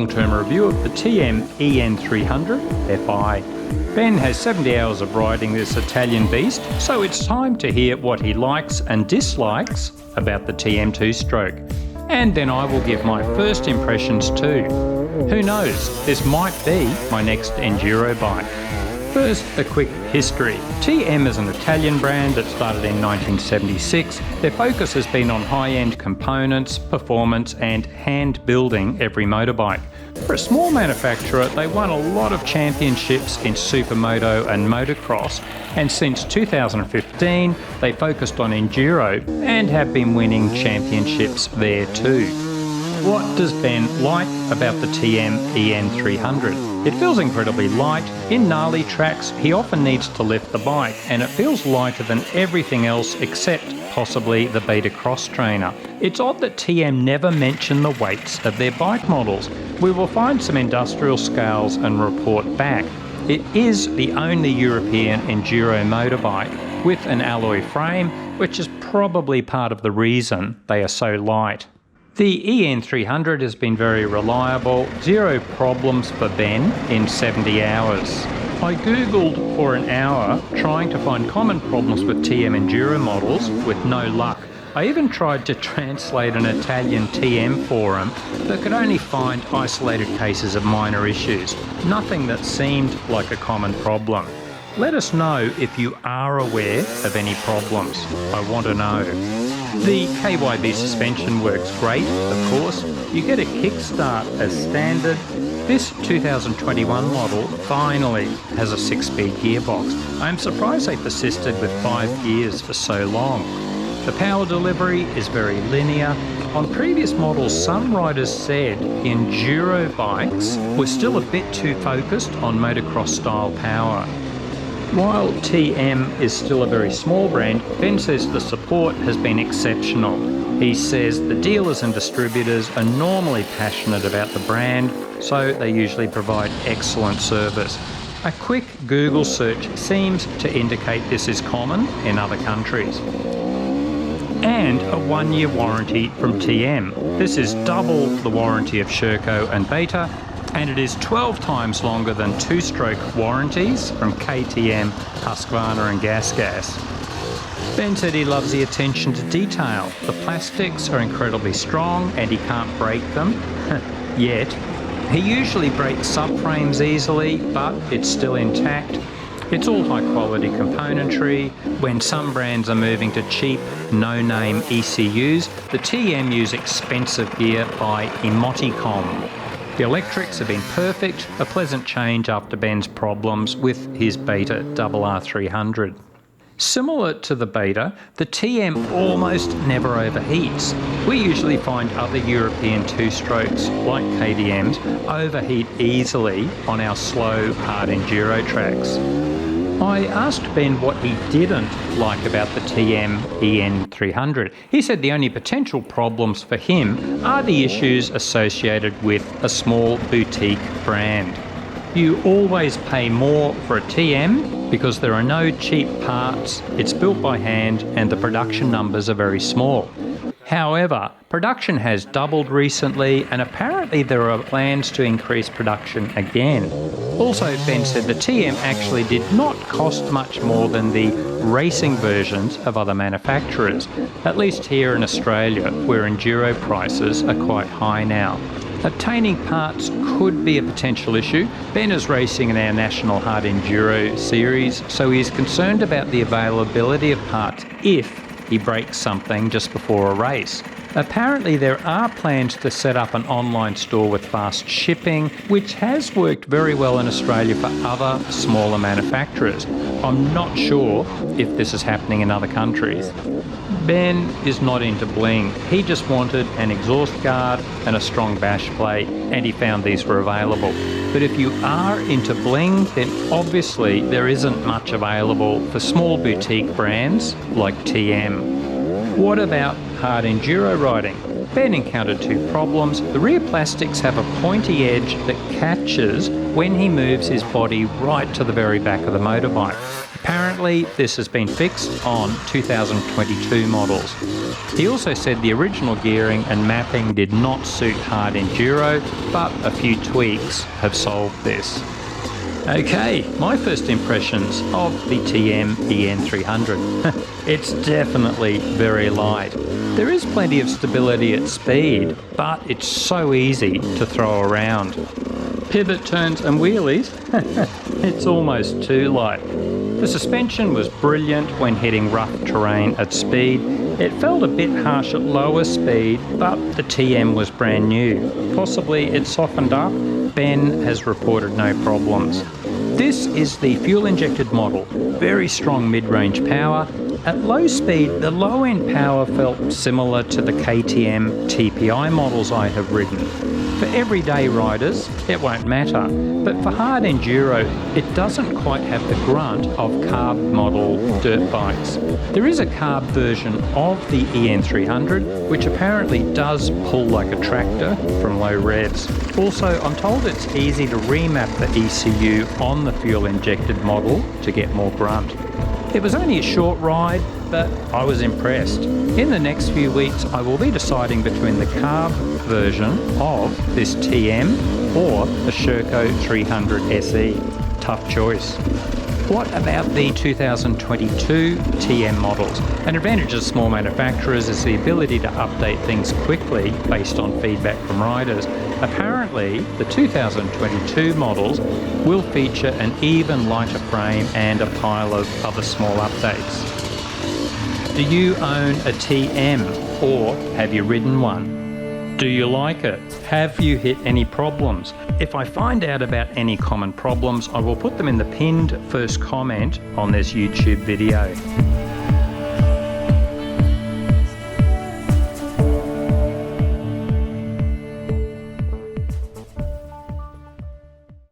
long-term review of the TM EN300 FI. Ben has 70 hours of riding this Italian beast, so it's time to hear what he likes and dislikes about the TM two-stroke. And then I will give my first impressions too. Who knows, this might be my next enduro bike. First, a quick history. TM is an Italian brand that started in 1976. Their focus has been on high-end components, performance and hand-building every motorbike. For a small manufacturer, they won a lot of championships in supermoto and motocross, and since 2015 they focused on enduro and have been winning championships there too. What does Ben like about the TM EN300? It feels incredibly light. In gnarly tracks, he often needs to lift the bike, and it feels lighter than everything else except possibly the Beta Cross Trainer. It's odd that TM never mention the weights of their bike models. We will find some industrial scales and report back. It is the only European enduro motorbike with an alloy frame, which is probably part of the reason they are so light. The EN300 has been very reliable, 0 problems for Ben in 70 hours. I googled for an hour trying to find common problems with TM enduro models with no luck. I even tried to translate an Italian TM forum but could only find isolated cases of minor issues, nothing that seemed like a common problem. Let us know if you are aware of any problems. I want to know. The KYB suspension works great, of course. You get a kickstart as standard. This 2021 model finally has a 6-speed gearbox. I am surprised they persisted with 5 gears for so long. The power delivery is very linear. On previous models, some riders said enduro bikes were still a bit too focused on motocross style power. While TM is still a very small brand, Ben says the support has been exceptional. He says the dealers and distributors are normally passionate about the brand, so they usually provide excellent service. A quick Google search seems to indicate this is common in other countries. And a 1-year warranty from TM. This is double the warranty of Sherco and Beta, and it is 12 times longer than 2-stroke warranties from KTM, Husqvarna and GasGas. Ben said he loves the attention to detail. The plastics are incredibly strong and he can't break them, yet. He usually breaks subframes easily, but it's still intact. It's all high quality componentry. When some brands are moving to cheap, no-name ECUs, the TM use expensive gear by Emoticom. The electrics have been perfect, a pleasant change after Ben's problems with his Beta RR300. Similar to the Beta, the TM almost never overheats. We usually find other European two-strokes, like KTM's, overheat easily on our slow, hard enduro tracks. I asked Ben what he didn't like about the TM EN300. He said the only potential problems for him are the issues associated with a small boutique brand. You always pay more for a TM because there are no cheap parts, it's built by hand and the production numbers are very small. However, production has doubled recently and apparently there are plans to increase production again. Also, Ben said the TM actually did not cost much more than the racing versions of other manufacturers, at least here in Australia, where enduro prices are quite high now. Obtaining parts could be a potential issue. Ben is racing in our National Hard Enduro series, so he is concerned about the availability of parts if he breaks something just before a race. Apparently there are plans to set up an online store with fast shipping, which has worked very well in Australia for other smaller manufacturers. I'm not sure if this is happening in other countries. Ben is not into bling. He just wanted an exhaust guard and a strong bash plate, and he found these were available. But if you are into bling, then obviously there isn't much available for small boutique brands like TM. What about hard enduro riding? Ben encountered 2 problems. The rear plastics have a pointy edge that catches when he moves his body right to the very back of the motorbike. Apparently, this has been fixed on 2022 models. He also said the original gearing and mapping did not suit hard enduro, but a few tweaks have solved this. Okay, my first impressions of the TM EN300. It's definitely very light. There is plenty of stability at speed, but it's so easy to throw around. Pivot turns and wheelies, it's almost too light. The suspension was brilliant when hitting rough terrain at speed. It felt a bit harsh at lower speed, but the TM was brand new. Possibly it softened up. Ben has reported no problems. This is the fuel-injected model. Very strong mid-range power. At low speed, the low-end power felt similar to the KTM TPI models I have ridden. For everyday riders, it won't matter, but for hard enduro, it doesn't quite have the grunt of carb model dirt bikes. There is a carb version of the EN300, which apparently does pull like a tractor from low revs. Also, I'm told it's easy to remap the ECU on the fuel-injected model to get more grunt. It was only a short ride, but I was impressed. In the next few weeks, I will be deciding between the carb version of this TM or the Sherco 300 SE. Tough choice. What about the 2022 TM models? An advantage of small manufacturers is the ability to update things quickly based on feedback from riders. Apparently, the 2022 models will feature an even lighter frame and a pile of other small updates. Do you own a TM or have you ridden one? Do you like it? Have you hit any problems? If I find out about any common problems, I will put them in the pinned first comment on this YouTube video.